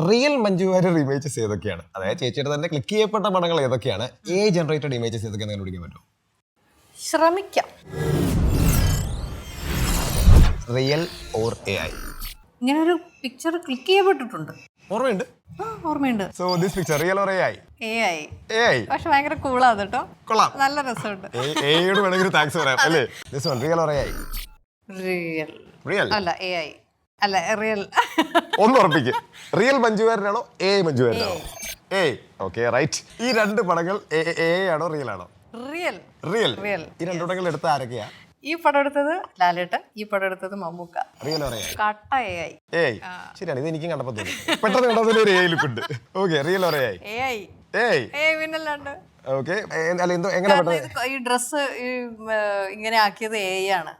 Real Manju Warrier images ഏതൊക്കെയാണ്? അതായത് ചേച്ചിയുടെ തന്നെ ക്ലിക്ക് ചെയ്യപ്പെട്ട പടങ്ങൾ ഏതൊക്കെയാണ്? AI ജനറേറ്റഡ് ഇമേജസ് ഏതൊക്കെയാണ് കണ്ടുപിടിക്കാൻ പറ്റുമോ? ശ്രമിക്കാം. Real or AI? ഇങ്ങനൊരു പിക്ചർ ക്ലിക്ക് ചെയ്യപ്പെട്ടിട്ടുണ്ട്. ഓർമ്മയുണ്ട്. ഓർമ്മയുണ്ട്. So this picture real or AI? AI. പക്ഷെ ഭയങ്കര കൂളാണ് കേട്ടോ. കൊള്ളാം. നല്ല രസമുണ്ട്. AIയോട് വേണമെങ്കിൽ താങ്ക്സ് പറയാം അല്ലേ? This one real or AI? Real അല്ല AI. അല്ല റിയൽ. ഒന്ന് ഉറപ്പിക്ക്. റിയൽ മഞ്ജു വാര്യരാണോ AI മഞ്ജു വാര്യരാണോ? AI. Okay right. ഈ രണ്ട് പടങ്ങൾ AI ആണോ റിയൽ ആണോ? റിയൽ. ഈ രണ്ട് പടങ്ങൾ എടുത്ത ആരൊക്കെയാ? ഈ പടം എടുത്തത് ലാലേട്ടൻ, ഈ പടം എടുത്തത് മമ്മൂക്ക. Real or AI? കട്ട AI. ശരിയാണ്, ഇത് എനിക്കും കണ്ടപ്പോ തോന്നി. പെട്ടെന്ന് കണ്ടതിൽ ഒരു AI ലുക്ക് ഉണ്ട്. Okay real or AI? AI പിന്നല്ലാണ്ട്. ഓക്കെ അല്ല എന്തോ എങ്ങനെ ഈ ഡ്രസ് ഇങ്ങനെ ആക്കിയത് AI ആണ്.